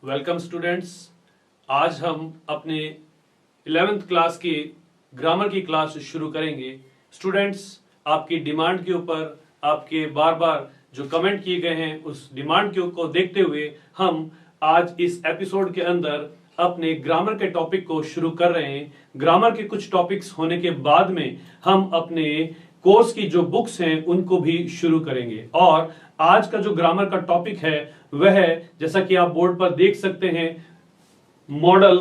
Welcome students. आज हम अपने 11th क्लास की ग्रामर की क्लास शुरू करेंगे। स्टूडेंट्स, आपकी डिमांड के ऊपर आपके बार बार जो कमेंट किए गए हैं उस डिमांड को देखते हुए हम आज इस एपिसोड के अंदर अपने ग्रामर के टॉपिक को शुरू कर रहे हैं। ग्रामर के कुछ टॉपिक्स होने के बाद में हम अपने कोर्स की जो बुक्स हैं उनको भी शुरू करेंगे। और आज का जो ग्रामर का टॉपिक है वह जैसा कि आप बोर्ड पर देख सकते हैं, मॉडल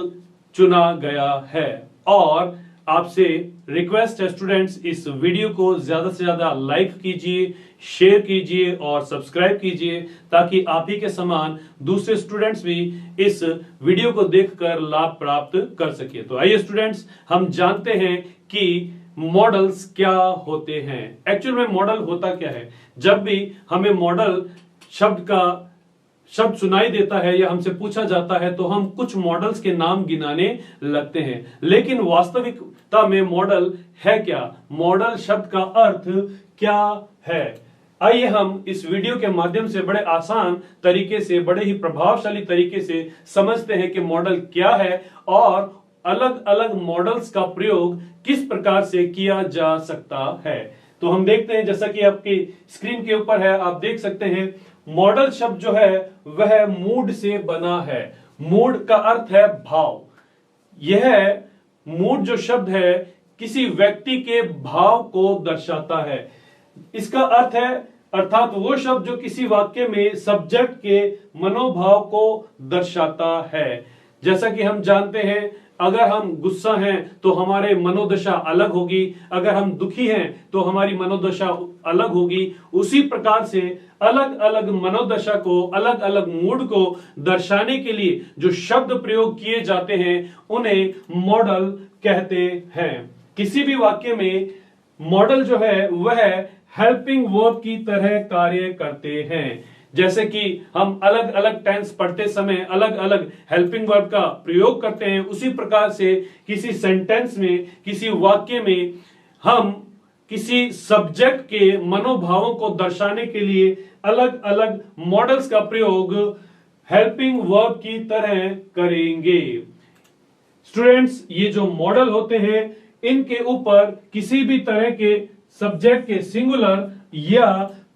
चुना गया है। और आपसे रिक्वेस्ट है स्टूडेंट्स, इस वीडियो को ज्यादा से ज्यादा लाइक कीजिए, शेयर कीजिए और सब्सक्राइब कीजिए ताकि आप ही के समान दूसरे स्टूडेंट्स भी इस वीडियो को देखकर लाभ प्राप्त कर सके। तो आइए स्टूडेंट्स, हम जानते हैं कि मॉडल्स क्या होते हैं। एक्चुअल में मॉडल होता क्या है। जब भी हमें मॉडल शब्द सुनाई देता है या हमसे पूछा जाता है तो हम कुछ मॉडल्स के नाम गिनाने लगते हैं, लेकिन वास्तविकता में मॉडल है क्या, मॉडल शब्द का अर्थ क्या है। आइए हम इस वीडियो के माध्यम से बड़े आसान तरीके से, बड़े ही प्रभावशाली तरीके से समझते हैं कि मॉडल क्या है और अलग अलग मॉडल्स का प्रयोग किस प्रकार से किया जा सकता है। तो हम देखते हैं, जैसा कि आपकी स्क्रीन के ऊपर है, आप देख सकते हैं मॉडल शब्द जो है वह मूड से बना है। मूड का अर्थ है भाव। यह मूड जो शब्द है किसी व्यक्ति के भाव को दर्शाता है। इसका अर्थ है अर्थात वो शब्द जो किसी वाक्य में सब्जेक्ट के मनोभाव को दर्शाता है। जैसा कि हम जानते हैं, अगर हम गुस्सा हैं तो हमारे मनोदशा अलग होगी, अगर हम दुखी हैं तो हमारी मनोदशा अलग होगी। उसी प्रकार से अलग अलग मनोदशा को, अलग अलग मूड को दर्शाने के लिए जो शब्द प्रयोग किए जाते हैं उन्हें मॉडल कहते हैं। किसी भी वाक्य में मॉडल जो है वह हेल्पिंग वर्ब की तरह कार्य करते हैं। जैसे कि हम अलग अलग टेंस पढ़ते समय अलग अलग हेल्पिंग वर्ब का प्रयोग करते हैं, उसी प्रकार से किसी सेंटेंस में, किसी वाक्य में हम किसी सब्जेक्ट के मनोभावों को दर्शाने के लिए अलग अलग मॉडल्स का प्रयोग हेल्पिंग वर्ब की तरह करेंगे। स्टूडेंट्स, ये जो मॉडल होते हैं इनके ऊपर किसी भी तरह के सब्जेक्ट के सिंगुलर या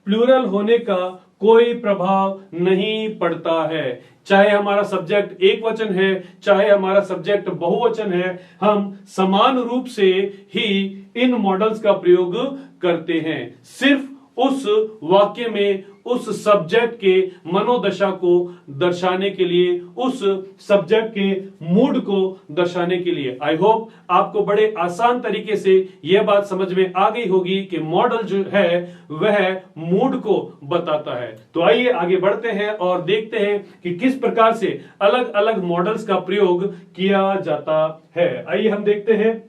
प्लूरल होने का कोई प्रभाव नहीं पड़ता है। चाहे हमारा सब्जेक्ट एक वचन है, चाहे हमारा सब्जेक्ट बहुवचन है, हम समान रूप से ही इन मॉडल्स का प्रयोग करते हैं। सिर्फ उस वाक्य में उस सब्जेक्ट के मनोदशा को दर्शाने के लिए, उस सब्जेक्ट के मूड को दर्शाने के लिए। आई होप आपको बड़े आसान तरीके से यह बात समझ में आ गई होगी कि मॉडल जो है वह मूड को बताता है। तो आइए आगे बढ़ते हैं और देखते हैं कि किस प्रकार से अलग अलग मॉडल्स का प्रयोग किया जाता है। आइए हम देखते हैं।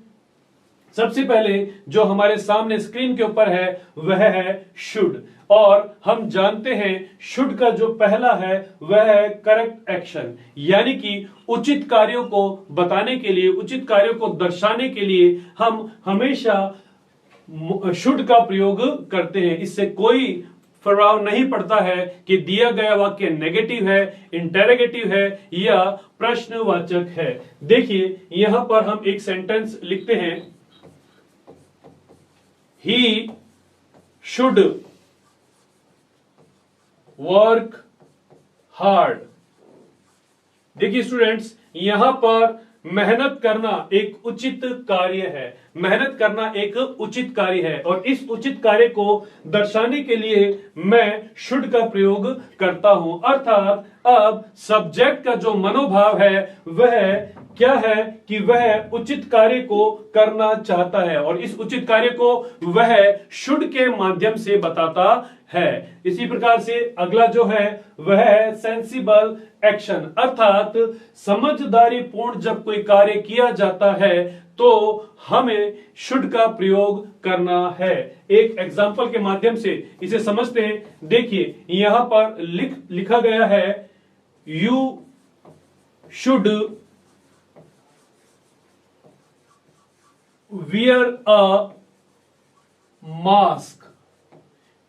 सबसे पहले जो हमारे सामने स्क्रीन के ऊपर है वह है शुड। और हम जानते हैं शुड का जो पहला है वह है करेक्ट एक्शन, यानी कि उचित कार्यों को बताने के लिए, उचित कार्यों को दर्शाने के लिए हम हमेशा शुड का प्रयोग करते हैं। इससे कोई प्रभाव नहीं पड़ता है कि दिया गया वाक्य नेगेटिव है, इंटेरोगेटिव है या प्रश्नवाचक है। देखिए यहां पर हम एक सेंटेंस लिखते हैं, He should work hard। देखिए स्टूडेंट्स, यहां पर मेहनत करना एक उचित कार्य है। मेहनत करना एक उचित कार्य है और इस उचित कार्य को दर्शाने के लिए मैं शुड का प्रयोग करता हूं। अर्थात अब सब्जेक्ट का जो मनोभाव है वह क्या है कि वह उचित कार्य को करना चाहता है और इस उचित कार्य को वह शुड के माध्यम से बताता है। इसी प्रकार से अगला जो है वह है सेंसिबल एक्शन, अर्थात समझदारी पूर्ण जब कोई कार्य किया जाता है तो हमें शुड का प्रयोग करना है। एक एग्जाम्पल के माध्यम से इसे समझते हैं। देखिए यहां पर लिखा गया है, you should wear a mask।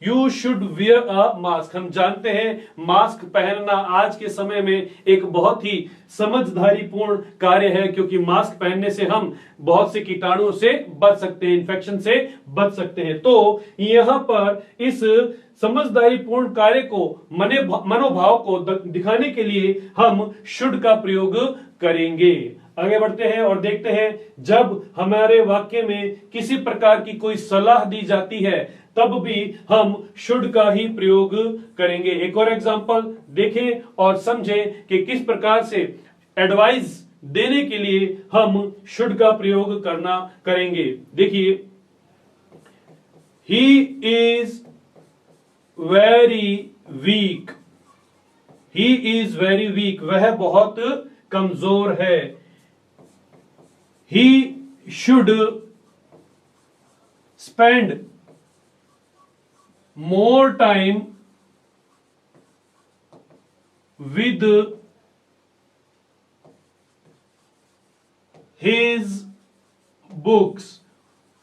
You should wear a mask. हम जानते हैं मास्क पहनना आज के समय में एक बहुत ही समझदारीपूर्ण कार्य है, क्योंकि मास्क पहनने से हम बहुत से कीटाणुओं से बच सकते हैं, इन्फेक्शन से बच सकते हैं। तो यहां पर इस समझदारीपूर्ण कार्य को, मनोभाव को दिखाने के लिए हम शुड का प्रयोग करेंगे। आगे बढ़ते हैं और देखते हैं, जब हमारे वाक्य में किसी प्रकार की कोई सलाह दी जाती है तब भी हम शुड का ही प्रयोग करेंगे। एक और एग्जांपल देखें और समझें कि किस प्रकार से एडवाइस देने के लिए हम शुड का प्रयोग करेंगे। देखिए, he is very weak. He is very weak, वह बहुत कमजोर है। He should spend more time with his books।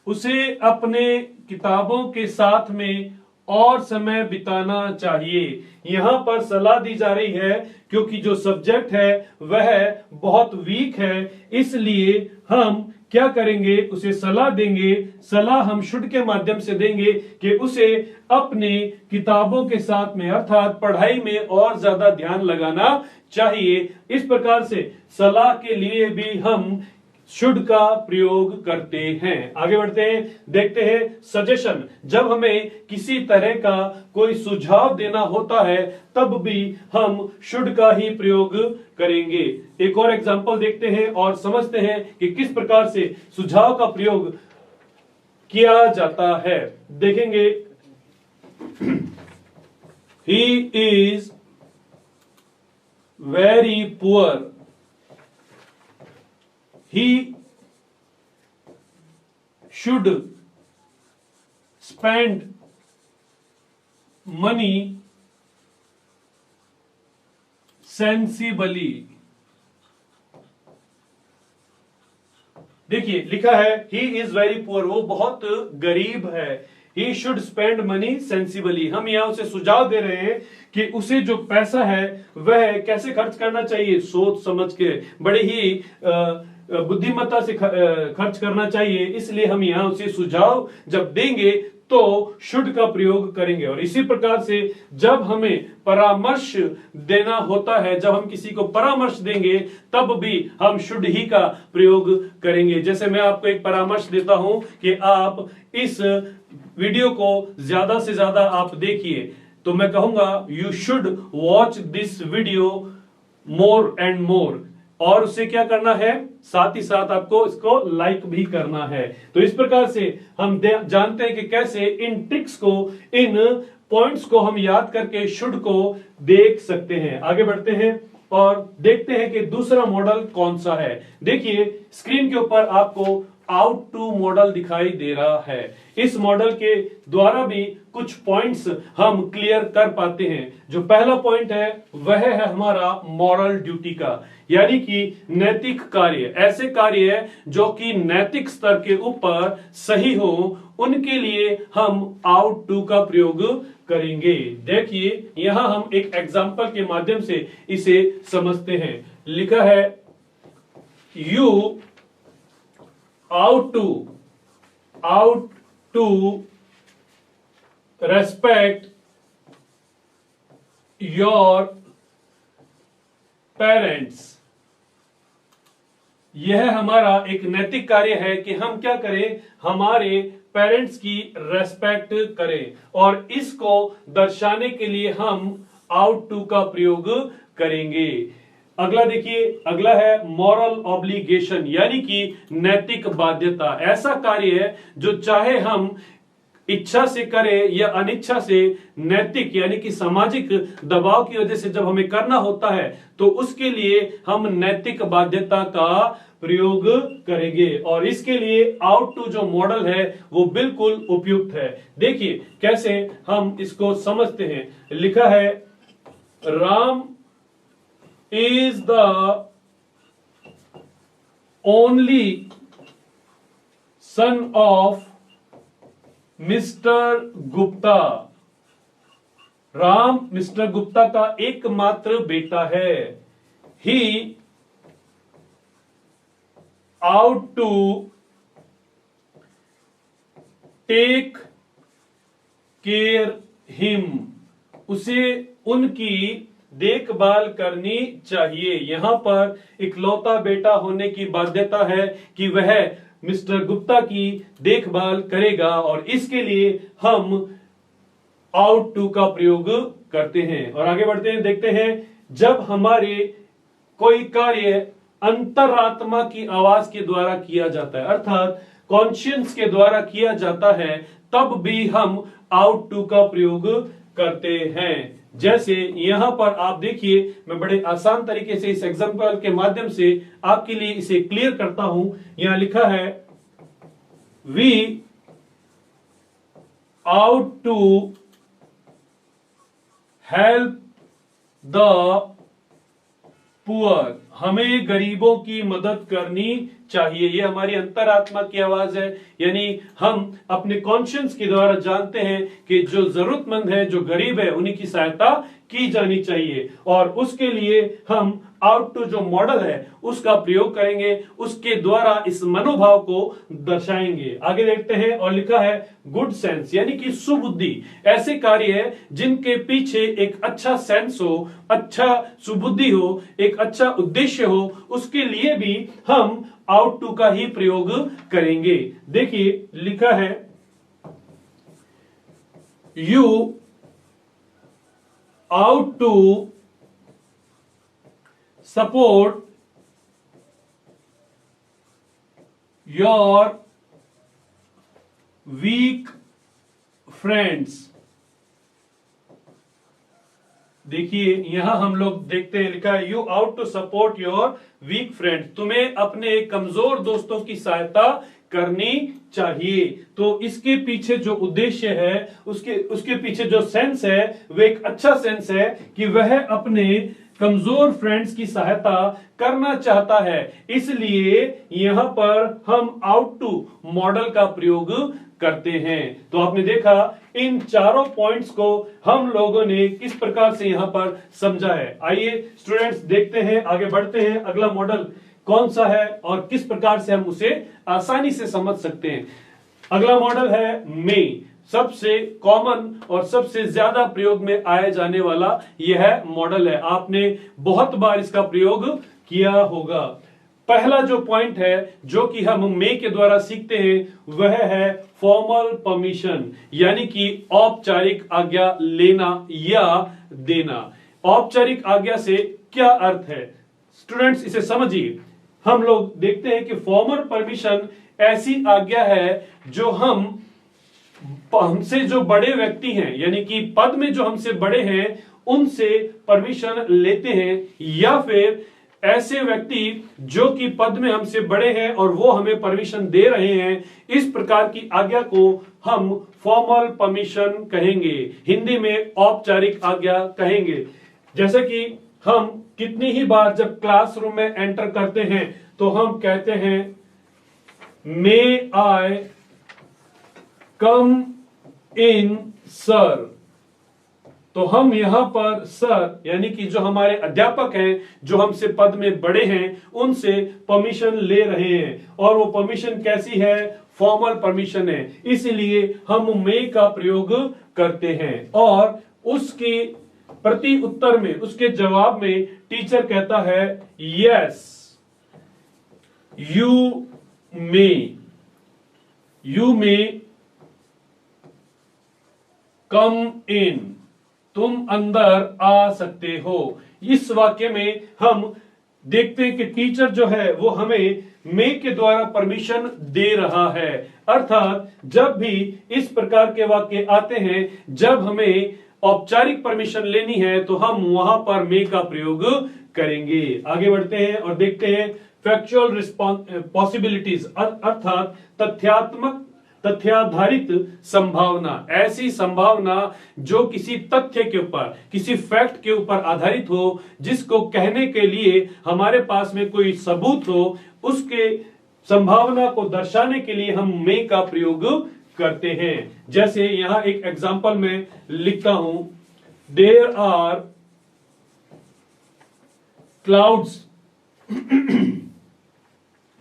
उसे अपने किताबों के साथ में और समय बिताना चाहिए। यहां पर सलाह दी जा रही है क्योंकि जो सब्जेक्ट है वह बहुत वीक है, इसलिए हम क्या करेंगे, उसे सलाह देंगे। सलाह हम शुड के माध्यम से देंगे कि उसे अपने किताबों के साथ में अर्थात पढ़ाई में और ज्यादा ध्यान लगाना चाहिए। इस प्रकार से सलाह के लिए भी हम शुड का प्रयोग करते हैं। आगे बढ़ते हैं, देखते हैं सजेशन। जब हमें किसी तरह का कोई सुझाव देना होता है तब भी हम शुड का ही प्रयोग करेंगे। एक और एग्जांपल देखते हैं और समझते हैं कि किस प्रकार से सुझाव का प्रयोग किया जाता है। देखेंगे, he is very poor. He should spend money sensibly। देखिए लिखा है he is very poor, वो बहुत गरीब है। He should spend money sensibly। हम यहां उसे सुझाव दे रहे हैं कि उसे जो पैसा है वह कैसे खर्च करना चाहिए, सोच समझ के, बड़े ही बुद्धिमत्ता से खर्च करना चाहिए। इसलिए हम यहां उसे सुझाव जब देंगे तो शुड का प्रयोग करेंगे। और इसी प्रकार से जब हमें परामर्श देना होता है, जब हम किसी को परामर्श देंगे तब भी हम शुड ही का प्रयोग करेंगे। जैसे मैं आपको एक परामर्श देता हूं कि आप इस वीडियो को ज्यादा से ज्यादा आप देखिए, तो मैं कहूंगा you should watch this video more and more, और उससे क्या करना है, साथ ही साथ आपको इसको लाइक भी करना है। तो इस प्रकार से हम जानते हैं कि कैसे इन ट्रिक्स को, इन पॉइंट्स को हम याद करके शुड को देख सकते हैं। आगे बढ़ते हैं और देखते हैं कि दूसरा मॉडल कौन सा है। देखिए स्क्रीन के ऊपर आपको आउट टू मॉडल दिखाई दे रहा है। इस मॉडल के द्वारा भी कुछ पॉइंट्स हम क्लियर कर पाते हैं। जो पहला पॉइंट है वह है हमारा मॉरल ड्यूटी का, यानी कि नैतिक कार्य। ऐसे कार्य जो कि नैतिक स्तर के ऊपर सही हो, उनके लिए हम आउट टू का प्रयोग करेंगे। देखिए यहां हम एक एग्जाम्पल के माध्यम से इसे समझते हैं। लिखा है, you ought to respect your parents। यह हमारा एक नैतिक कार्य है कि हम क्या करें, हमारे पेरेंट्स की रेस्पेक्ट करें, और इसको दर्शाने के लिए हम आउट टू का प्रयोग करेंगे। अगला देखिए, अगला है मॉरल ऑब्लिगेशन, यानी कि नैतिक बाध्यता। ऐसा कार्य है जो चाहे हम इच्छा से करें या अनिच्छा से, नैतिक यानी कि सामाजिक दबाव की वजह से जब हमें करना होता है तो उसके लिए हम नैतिक बाध्यता का प्रयोग करेंगे। और इसके लिए आउट टू जो मॉडल है वो बिल्कुल उपयुक्त है। देखिए कैसे हम इसको समझते हैं। लिखा है, Ram is the only son of Mr. Gupta। Ram mister Gupta का एकमात्र बेटा है। He out to take care him, उसे उनकी देखभाल करनी चाहिए। यहां पर इकलौता बेटा होने की बाध्यता है कि वह मिस्टर गुप्ता की देखभाल करेगा, और इसके लिए हम आउट टू का प्रयोग करते हैं। और आगे बढ़ते हैं, देखते हैं जब हमारे कोई कार्य अंतरात्मा की आवाज के द्वारा किया जाता है, अर्थात कॉन्शियंस के द्वारा किया जाता है, तब भी हम आउट टू का प्रयोग करते हैं। जैसे यहां पर आप देखिए, मैं बड़े आसान तरीके से इस एग्जांपल के माध्यम से आपके लिए इसे क्लियर करता हूं। यहां लिखा है we ought to help the poor, हमें गरीबों की मदद करनी चाहिए। ये हमारी अंतरात्मा की आवाज है, यानी हम अपने कॉन्शियंस के द्वारा जानते हैं कि जो जरूरतमंद है, जो गरीब है, उन्हीं की सहायता की जानी चाहिए, और उसके लिए हम आउट टू जो मॉडल है उसका प्रयोग करेंगे, उसके द्वारा इस मनोभाव को दर्शाएंगे। आगे देखते हैं, और लिखा है गुड सेंस, यानी कि सुबुद्धि। ऐसे कार्य है जिनके पीछे एक अच्छा सेंस हो, अच्छा सुबुद्धि हो, एक अच्छा उद्देश्य हो, उसके लिए भी हम आउट टू का ही प्रयोग करेंगे। देखिए लिखा है you ought to support your weak friends. देखिए यहां हम लोग देखते हैं, लिखा है you ought to support your weak friends, तुम्हें अपने कमजोर दोस्तों की सहायता करनी चाहिए। तो इसके पीछे जो उद्देश्य है, उसके पीछे जो सेंस है, वो एक अच्छा सेंस है कि वह अपने कमजोर फ्रेंड्स की सहायता करना चाहता है। इसलिए यहां पर हम आउट टू मॉडल का प्रयोग करते हैं। तो आपने देखा इन चारों पॉइंट्स को हम लोगों ने किस प्रकार से यहां पर समझा है। आइए स्टूडेंट्स देखते हैं, आगे बढ़ते हैं, अगला मॉडल कौन सा है और किस प्रकार से हम उसे आसानी से समझ सकते हैं। अगला मॉडल है मे, सबसे कॉमन और सबसे ज्यादा प्रयोग में आया जाने वाला यह मॉडल है। आपने बहुत बार इसका प्रयोग किया होगा। पहला जो पॉइंट है जो कि हम मे के द्वारा सीखते हैं वह है फॉर्मल परमिशन, यानी कि औपचारिक आज्ञा लेना या देना। औपचारिक आज्ञा से क्या अर्थ है स्टूडेंट्स, इसे समझिए। हम लोग देखते हैं कि फॉर्मल परमिशन ऐसी आज्ञा है जो हमसे जो बड़े व्यक्ति हैं, यानी कि पद में जो हमसे बड़े हैं, उनसे परमिशन लेते हैं, या फिर ऐसे व्यक्ति जो कि पद में हमसे बड़े हैं और वो हमें परमिशन दे रहे हैं, इस प्रकार की आज्ञा को हम फॉर्मल परमिशन कहेंगे, हिंदी में औपचारिक आज्ञा कहेंगे। जैसे कि हम कितनी ही बार जब क्लासरूम में एंटर करते हैं तो हम कहते हैं मे आई कम इन सर। तो हम यहां पर सर यानी कि जो हमारे अध्यापक हैं, जो हमसे पद में बड़े हैं, उनसे परमिशन ले रहे हैं, और वो परमिशन कैसी है, फॉर्मल परमिशन है। इसलिए हम मे का प्रयोग करते हैं, और उसके प्रति उत्तर में, उसके जवाब में टीचर कहता है यस यू मे कम इन, तुम अंदर आ सकते हो। इस वाक्य में हम देखते हैं कि टीचर जो है वो हमें मे के द्वारा परमिशन दे रहा है। अर्थात जब भी इस प्रकार के वाक्य आते हैं, जब हमें औपचारिक परमिशन लेनी है, तो हम वहां पर मे का प्रयोग करेंगे। आगे बढ़ते हैं और देखते हैं फैक्चुअल पॉसिबिलिटीज, अर्थात तथ्याधारित संभावना। ऐसी संभावना जो किसी तथ्य के ऊपर, किसी फैक्ट के ऊपर आधारित हो, जिसको कहने के लिए हमारे पास में कोई सबूत हो, उसके संभावना को दर्शाने के लिए हम मे का प्रयोग करते हैं। जैसे यहां एक एग्जांपल में लिखता हूं, there are clouds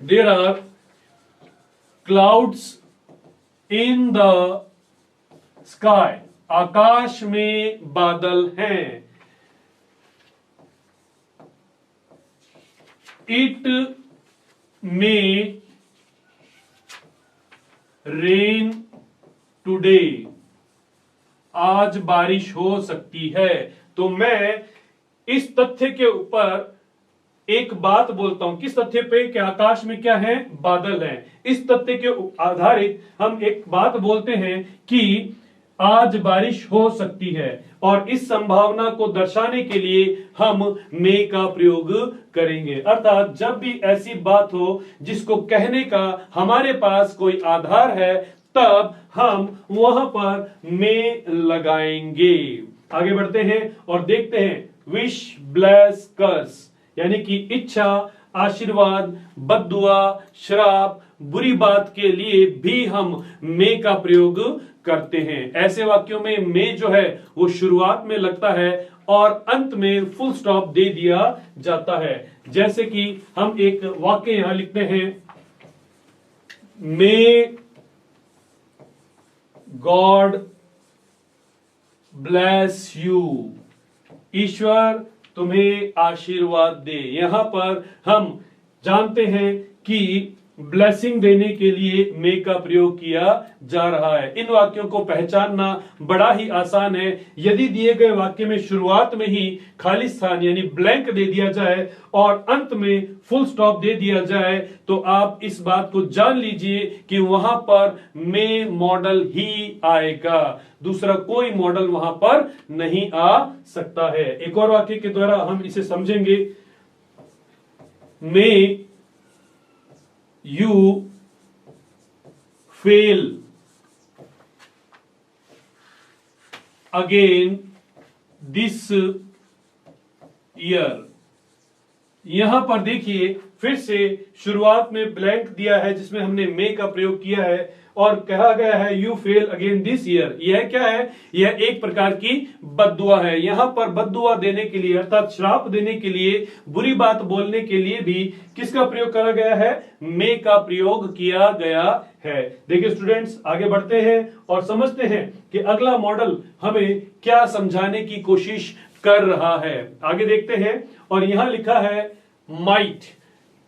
there are clouds in the sky, आकाश में बादल हैं। इट मे रेन टुडे, आज बारिश हो सकती है। तो मैं इस तथ्य के ऊपर एक बात बोलता हूं, किस तथ्य पे कि आकाश में क्या है, बादल हैं। इस तथ्य के आधारित हम एक बात बोलते हैं कि आज बारिश हो सकती है, और इस संभावना को दर्शाने के लिए हम मे का प्रयोग करेंगे। अर्थात जब भी ऐसी बात हो जिसको कहने का हमारे पास कोई आधार है, तब हम वहां पर मे लगाएंगे। आगे बढ़ते हैं और देखते हैं विश, ब्लेस, कर्स, यानी कि इच्छा, आशीर्वाद, बद्दुआ, श्राप, बुरी बात के लिए भी हम मे का प्रयोग करते हैं। ऐसे वाक्यों में मे जो है वो शुरुआत में लगता है और अंत में फुल स्टॉप दे दिया जाता है। जैसे कि हम एक वाक्य यहां लिखते हैं, मे गॉड ब्लेस यू, ईश्वर तुम्हें आशीर्वाद दे। यहां पर हम जानते हैं कि ब्लेसिंग देने के लिए मे का प्रयोग किया जा रहा है। इन वाक्यों को पहचानना बड़ा ही आसान है। यदि दिए गए वाक्य में शुरुआत में ही खाली स्थान यानी ब्लैंक दे दिया जाए और अंत में फुल स्टॉप दे दिया जाए, तो आप इस बात को जान लीजिए कि वहां पर मे मॉडल ही आएगा, दूसरा कोई मॉडल वहां पर नहीं आ सकता है। एक और वाक्य के द्वारा हम इसे समझेंगे, मे you fail again this year। यहां पर देखिए फिर से शुरुआत में ब्लैंक दिया है जिसमें हमने मे का प्रयोग किया है और कहा गया है you fail again this year. यह क्या है, यह एक प्रकार की बद्दुआ है। यहां पर बद्दुआ देने के लिए अर्थात श्राप देने के लिए, बुरी बात बोलने के लिए भी किसका प्रयोग करा गया है, मे का प्रयोग किया गया है। देखिए स्टूडेंट्स, आगे बढ़ते हैं और समझते हैं कि अगला मॉडल हमें क्या समझाने की कोशिश कर रहा है। आगे देखते हैं और यहां लिखा है माइट।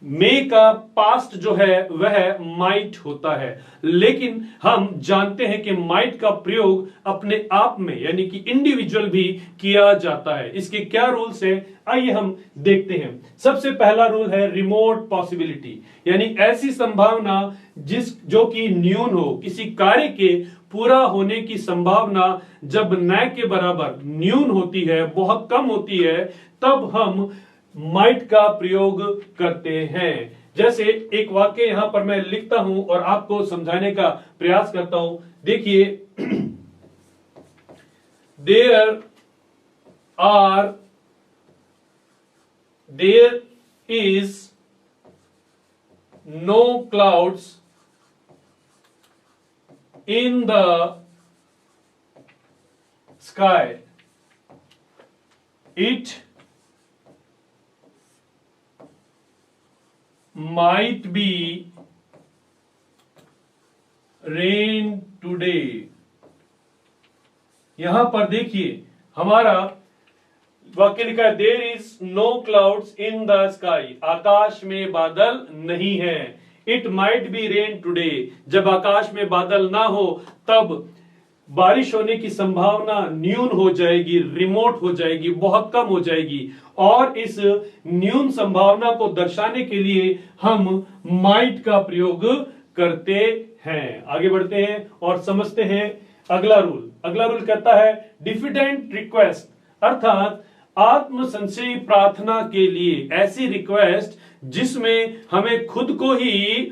मे का पास्ट जो है वह माइट होता है, लेकिन हम जानते हैं कि माइट का प्रयोग अपने आप में यानी कि इंडिविजुअल भी किया जाता है। इसके क्या रूल्स हैं, आइए हम देखते हैं। सबसे पहला रूल है रिमोट पॉसिबिलिटी, यानी ऐसी संभावना जो कि न्यून हो, किसी कार्य के पूरा होने की संभावना जब न के बराबर न्यून होती है, बहुत कम होती है, तब हम माइट का प्रयोग करते हैं। जैसे एक वाक्य यहां पर मैं लिखता हूं और आपको समझाने का प्रयास करता हूं। देखिए, there is no clouds in the sky, it might be rain today। यहां पर देखिए हमारा वाक्य लिखा है there is no clouds in the sky, आकाश में बादल नहीं है। It might be rain today, जब आकाश में बादल ना हो तब बारिश होने की संभावना न्यून हो जाएगी, रिमोट हो जाएगी, बहुत कम हो जाएगी। और इस न्यून संभावना को दर्शाने के लिए हम माइट का प्रयोग करते हैं। आगे बढ़ते हैं और समझते हैं अगला रूल। अगला रूल कहता है डिफिडेंट रिक्वेस्ट, अर्थात आत्म संशयी प्रार्थना के लिए ऐसी रिक्वेस्ट जिसमें हमें खुद को ही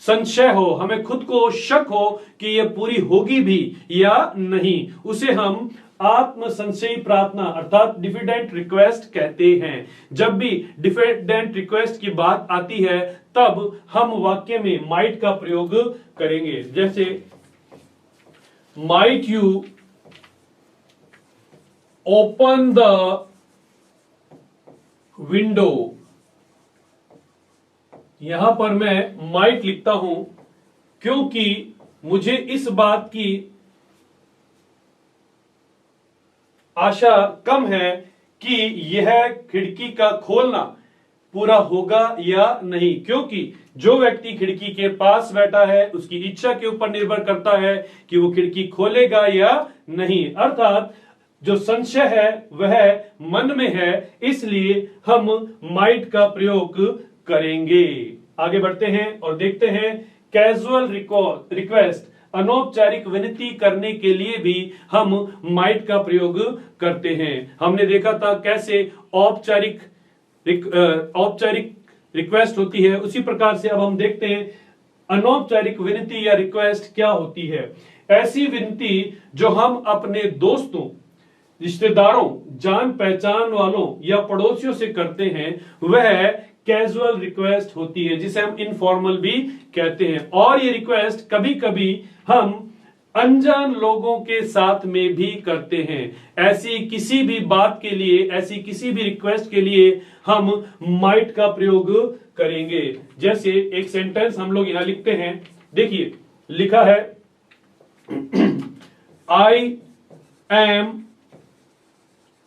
संशय हो, हमें खुद को शक हो कि यह पूरी होगी भी या नहीं, उसे हम आत्म संशयी प्रार्थना अर्थात डिफिडेंट रिक्वेस्ट कहते हैं। जब भी डिफिडेंट रिक्वेस्ट की बात आती है तब हम वाक्य में माइट का प्रयोग करेंगे। जैसे might you open the window. यहां पर मैं माइट लिखता हूं क्योंकि मुझे इस बात की आशा कम है कि यह खिड़की का खोलना पूरा होगा या नहीं, क्योंकि जो व्यक्ति खिड़की के पास बैठा है उसकी इच्छा के ऊपर निर्भर करता है कि वो खिड़की खोलेगा या नहीं। अर्थात जो संशय है वह मन में है, इसलिए हम माइट का प्रयोग करेंगे। आगे बढ़ते हैं और देखते हैं कैजुअल रिक्वेस्ट, अनौपचारिक विनती करने के लिए भी हम माइट का प्रयोग करते हैं। हमने देखा था कैसे औपचारिक रिक्वेस्ट होती है, उसी प्रकार से अब हम देखते हैं अनौपचारिक विनती या रिक्वेस्ट क्या होती है। ऐसी विनती जो हम अपने दोस्तों, रिश्तेदारों, जान पहचान वालों या पड़ोसियों से करते हैं वह कैजुअल रिक्वेस्ट होती है, जिसे हम इनफॉर्मल भी कहते हैं। और ये रिक्वेस्ट कभी कभी हम अनजान लोगों के साथ में भी करते हैं। ऐसी किसी भी बात के लिए, ऐसी किसी भी रिक्वेस्ट के लिए हम माइट का प्रयोग करेंगे। जैसे एक सेंटेंस हम लोग यहां लिखते हैं, देखिए लिखा है I am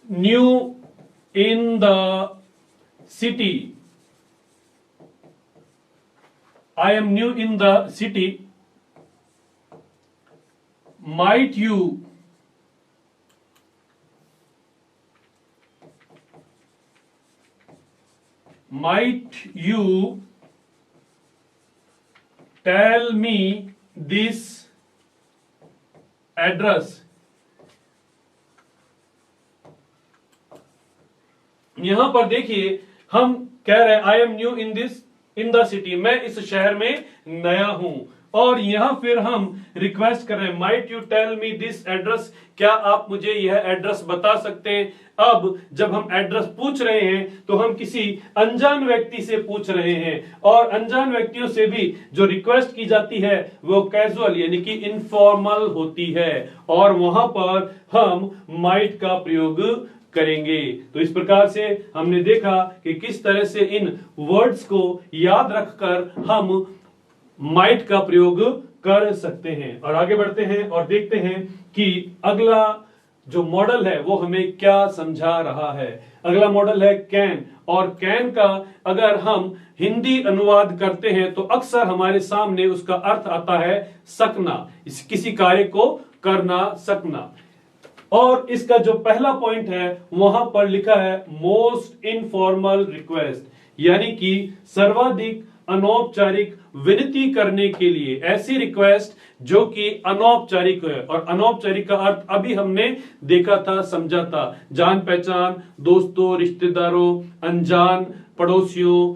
new in the city. I am new in the city. Might you tell me this address? यहां पर देखिए हम कह रहे हैं I am new in the city, मैं इस शहर में नया हूं। और यहां फिर हम रिक्वेस्ट कर रहे हैं might you tell me this address, क्या आप मुझे यह एड्रेस बता सकते हैं। अब जब हम एड्रेस पूछ रहे हैं तो हम किसी अनजान व्यक्ति से पूछ रहे हैं, और अनजान व्यक्तियों से भी जो रिक्वेस्ट की जाती है वो कैजुअल यानी कि इनफॉर्मल होती है, और वहां पर हम माइट का प्रयोग करेंगे। तो इस प्रकार से हमने देखा कि किस तरह से इन वर्ड्स को याद रखकर हम माइट का प्रयोग कर सकते हैं। और आगे बढ़ते हैं और देखते हैं कि अगला जो मॉडल है वो हमें क्या समझा रहा है। अगला मॉडल है कैन, और कैन का अगर हम हिंदी अनुवाद करते हैं तो अक्सर हमारे सामने उसका अर्थ आता है सकना, किसी कार्य को करना, सकना। और इसका जो पहला पॉइंट है वहां पर लिखा है मोस्ट इनफॉर्मल रिक्वेस्ट, यानी कि सर्वाधिक अनौपचारिक विनती करने के लिए ऐसी रिक्वेस्ट जो कि अनौपचारिक है। और अनौपचारिक का अर्थ अभी हमने देखा था, समझा था, जान पहचान, दोस्तों, रिश्तेदारों, अनजान पड़ोसियों,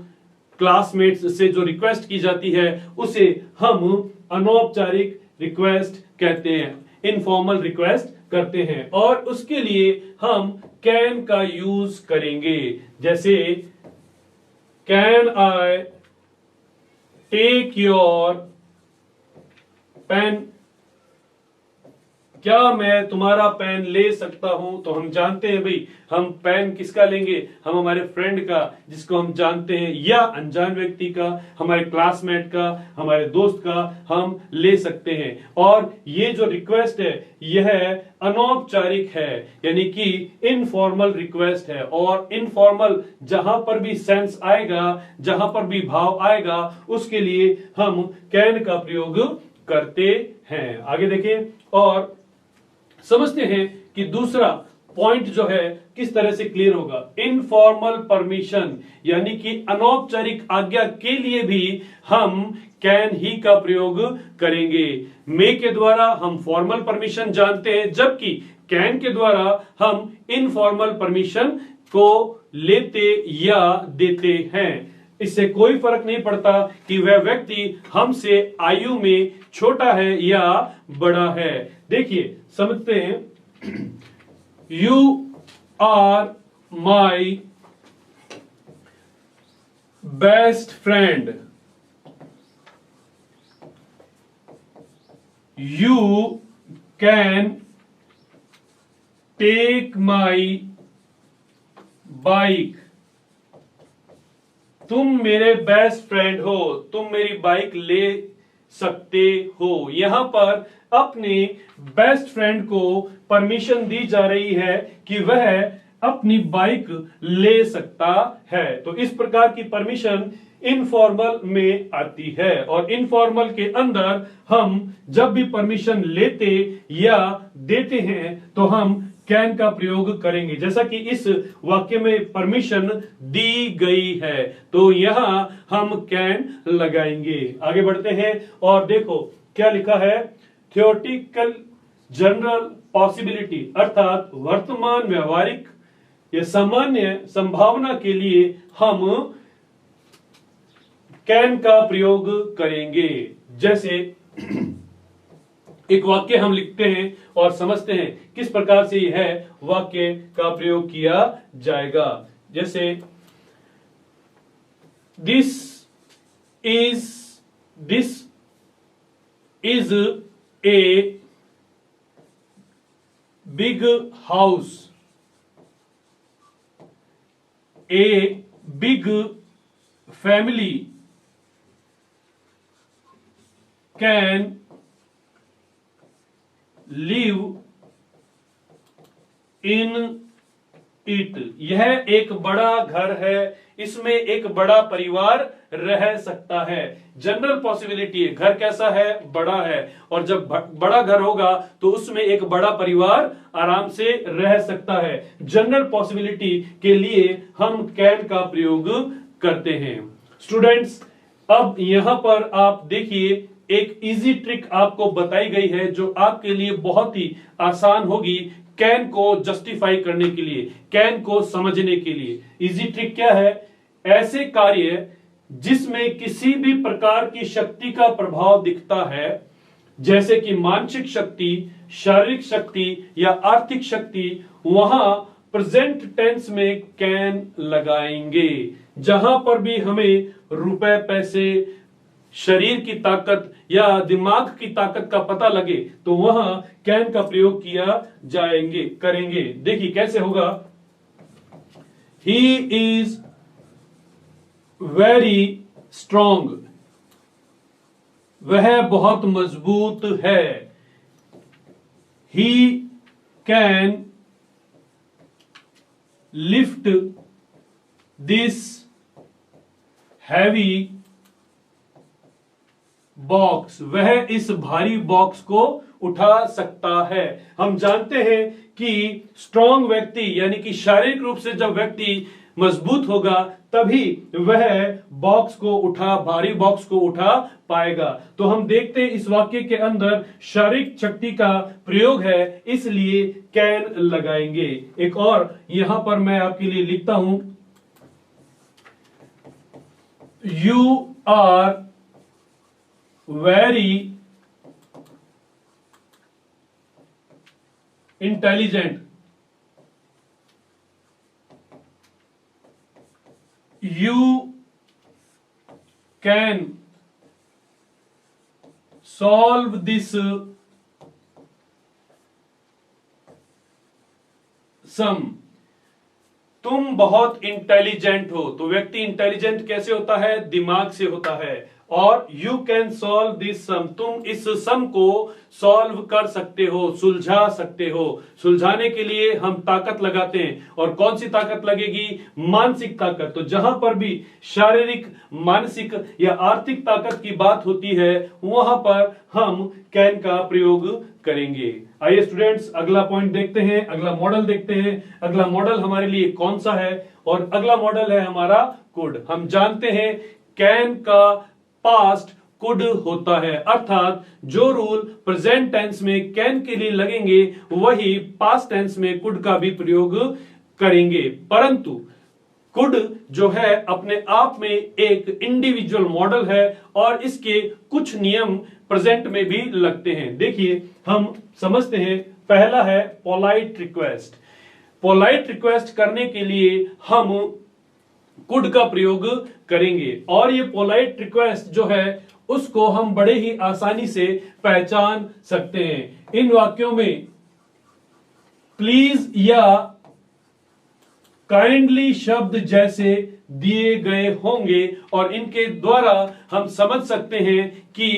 क्लासमेट्स से जो रिक्वेस्ट की जाती है उसे हम अनौपचारिक रिक्वेस्ट कहते हैं, इनफॉर्मल रिक्वेस्ट करते हैं। और उसके लिए हम कैन का यूज करेंगे। जैसे can I take your pen, क्या मैं तुम्हारा पेन ले सकता हूं। तो हम जानते हैं भाई हम पेन किसका लेंगे, हम हमारे फ्रेंड का जिसको हम जानते हैं, या अनजान व्यक्ति का, हमारे क्लासमेट का, हमारे दोस्त का हम ले सकते हैं। और ये जो रिक्वेस्ट है यह अनौपचारिक है, यानी कि इनफॉर्मल रिक्वेस्ट है। और इनफॉर्मल जहां पर भी सेंस आएगा, जहां पर भी भाव आएगा, उसके लिए हम कैन का प्रयोग करते हैं। आगे देखें और समझते हैं कि दूसरा पॉइंट जो है किस तरह से क्लियर होगा। इनफॉर्मल परमिशन यानी कि अनौपचारिक आज्ञा के लिए भी हम कैन ही का प्रयोग करेंगे। मे के द्वारा हम फॉर्मल परमिशन जानते हैं, जबकि कैन के द्वारा हम इनफॉर्मल परमिशन को लेते या देते हैं। इससे कोई फर्क नहीं पड़ता कि वह व्यक्ति हमसे आयु में छोटा है या बड़ा है। देखिए समझते हैं, you are my best friend, you can take my bike, तुम मेरे बेस्ट फ्रेंड हो, तुम मेरी बाइक ले सकते हो। यहां पर अपने बेस्ट फ्रेंड को परमिशन दी जा रही है कि वह अपनी बाइक ले सकता है। तो इस प्रकार की परमिशन इनफॉर्मल में आती है, और इनफॉर्मल के अंदर हम जब भी परमिशन लेते या देते हैं तो हम कैन का प्रयोग करेंगे। जैसा कि इस वाक्य में परमिशन दी गई है तो यहां हम कैन लगाएंगे। आगे बढ़ते हैं और देखो क्या लिखा है, थियोरेटिकल जनरल पॉसिबिलिटी, अर्थात वर्तमान व्यवहारिक या सामान्य संभावना के लिए हम कैन का प्रयोग करेंगे। जैसे एक वाक्य हम लिखते हैं और समझते हैं किस प्रकार से यह वाक्य का प्रयोग किया जाएगा। जैसे this is a big house, a big family can live in it. यह एक बड़ा घर है, इसमें एक बड़ा परिवार रह सकता है। जनरल पॉसिबिलिटी है, घर कैसा है, बड़ा है, और जब बड़ा घर होगा तो उसमें एक बड़ा परिवार आराम से रह सकता है। जनरल पॉसिबिलिटी के लिए हम कैन का प्रयोग करते हैं। स्टूडेंट्स, अब यहां पर आप देखिए एक इजी ट्रिक आपको बताई गई है जो आपके लिए बहुत ही आसान होगी कैन को जस्टिफाई करने के लिए, कैन को समझने के लिए। इजी ट्रिक क्या है, ऐसे कार्य जिसमें किसी भी प्रकार की शक्ति का प्रभाव दिखता है, जैसे कि मानसिक शक्ति, शारीरिक शक्ति या आर्थिक शक्ति, वहां प्रेजेंट टेंस में कैन लगाएंगे। जहां पर भी हमें रुपए, पैसे, शरीर की ताकत या दिमाग की ताकत का पता लगे तो वहां कैन का प्रयोग किया करेंगे। देखिए कैसे होगा, ही इज वेरी स्ट्रॉन्ग, वह बहुत मजबूत है। He can lift this heavy box, वह इस भारी बॉक्स को उठा सकता है। हम जानते हैं कि स्ट्रॉन्ग व्यक्ति यानी कि शारीरिक रूप से जब व्यक्ति मजबूत होगा तभी वह भारी बॉक्स को उठा पाएगा। तो हम देखते हैं इस वाक्य के अंदर शारीरिक शक्ति का प्रयोग है, इसलिए कैन लगाएंगे। एक और यहां पर मैं आपके लिए लिखता हूं, you are very intelligent, you can solve this sum। तुम बहुत इंटेलिजेंट हो, तो व्यक्ति इंटेलिजेंट कैसे होता है, दिमाग से होता है। और यू कैन सॉल्व दिस सम, तुम इस सम को सॉल्व कर सकते हो, सुलझा सकते हो। सुलझाने के लिए हम ताकत लगाते हैं, और कौन सी ताकत लगेगी, मानसिक ताकत। तो जहां पर भी शारीरिक, मानसिक या आर्थिक ताकत की बात होती है वहां पर हम कैन का प्रयोग करेंगे। आइए स्टूडेंट्स अगला पॉइंट देखते हैं, अगला मॉडल देखते हैं। अगला मॉडल हमारे लिए कौन सा है, और अगला मॉडल है हमारा कुड। हम जानते हैं कैन का पास्ट कुड होता है, अर्थात जो रूल प्रेजेंट टेंस में कैन के लिए लगेंगे वही पास्ट टेंस में कुड का भी प्रयोग करेंगे। परंतु कुड जो है अपने आप में एक इंडिविजुअल मॉडल है और इसके कुछ नियम प्रेजेंट में भी लगते हैं। देखिए हम समझते हैं, पहला है पोलाइट रिक्वेस्ट। पोलाइट रिक्वेस्ट करने के लिए हम कुड का प्रयोग करेंगे, और ये पोलाइट रिक्वेस्ट जो है उसको हम बड़े ही आसानी से पहचान सकते हैं। इन वाक्यों में प्लीज या काइंडली शब्द जैसे दिए गए होंगे और इनके द्वारा हम समझ सकते हैं कि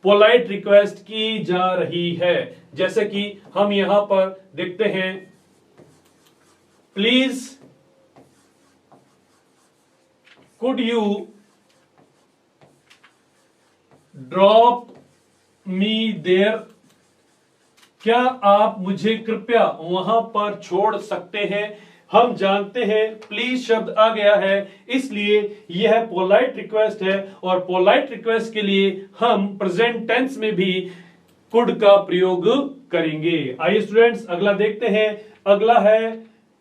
पोलाइट रिक्वेस्ट की जा रही है। जैसे कि हम यहां पर देखते हैं, please could you drop me there, क्या आप मुझे कृपया वहां पर छोड़ सकते हैं। हम जानते हैं प्लीज शब्द आ गया है, इसलिए यह पोलाइट रिक्वेस्ट है और पोलाइट रिक्वेस्ट के लिए हम प्रेजेंट टेंस में भी कुड का प्रयोग करेंगे। आइए स्टूडेंट्स अगला देखते हैं। अगला है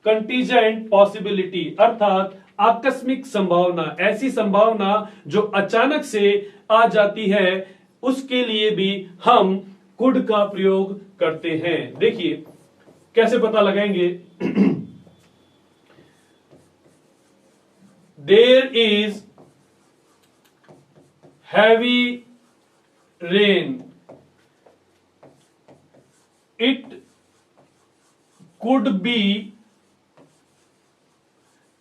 कंटीजेंट पॉसिबिलिटी, अर्थात आकस्मिक संभावना, ऐसी संभावना जो अचानक से आ जाती है, उसके लिए भी हम कुड का प्रयोग करते हैं। देखिए कैसे पता लगाएंगे। There is heavy rain, it could be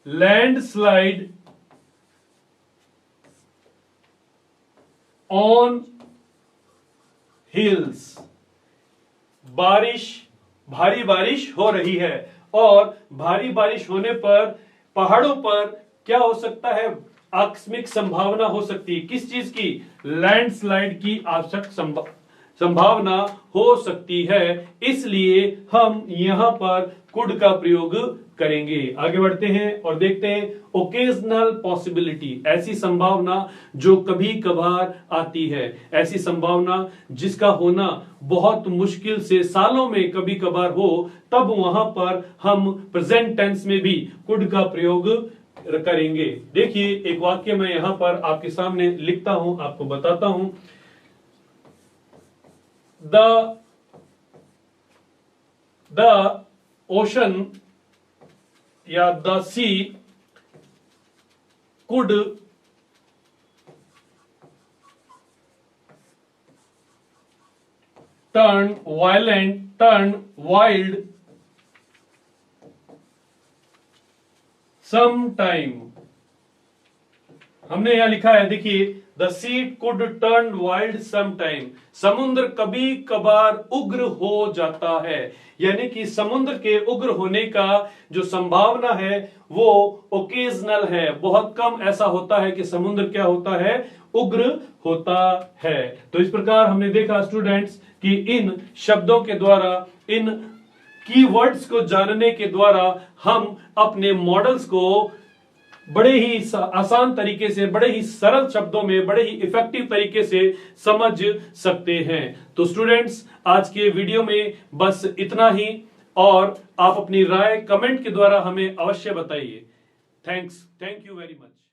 landslide on hills, भारी बारिश हो रही है और भारी बारिश होने पर पहाड़ों पर क्या हो सकता है, आकस्मिक संभावना हो सकती है। किस चीज की? लैंडस्लाइड की आवश्यक संभावना हो सकती है, इसलिए हम यहां पर कुड का प्रयोग करेंगे। आगे बढ़ते हैं और देखते हैं ओकेजनल पॉसिबिलिटी, ऐसी संभावना जो कभी कभार आती है, ऐसी संभावना जिसका होना बहुत मुश्किल से सालों में कभी कभार हो, तब वहां पर हम प्रेजेंट टेंस में भी कुड का प्रयोग करेंगे। देखिए एक वाक्य मैं यहां पर आपके सामने लिखता हूं, आपको बताता हूं। द ओशन या the sea could turn wild some time. हमने यहां लिखा है, देखिए the sea could turn wild some time, समुद्र कभी कभार उग्र हो जाता है, यानी कि समुद्र के उग्र होने का जो संभावना है वो ओकेजनल है, बहुत कम ऐसा होता है कि समुद्र क्या होता है, उग्र होता है। तो इस प्रकार हमने देखा स्टूडेंट्स कि इन शब्दों के द्वारा, इन कीवर्ड्स को जानने के द्वारा हम अपने मॉडल्स को बड़े ही आसान तरीके से, बड़े ही सरल शब्दों में, बड़े ही इफेक्टिव तरीके से समझ सकते हैं। तो स्टूडेंट्स आज के वीडियो में बस इतना ही, और आप अपनी राय कमेंट के द्वारा हमें अवश्य बताइए। Thank you very much.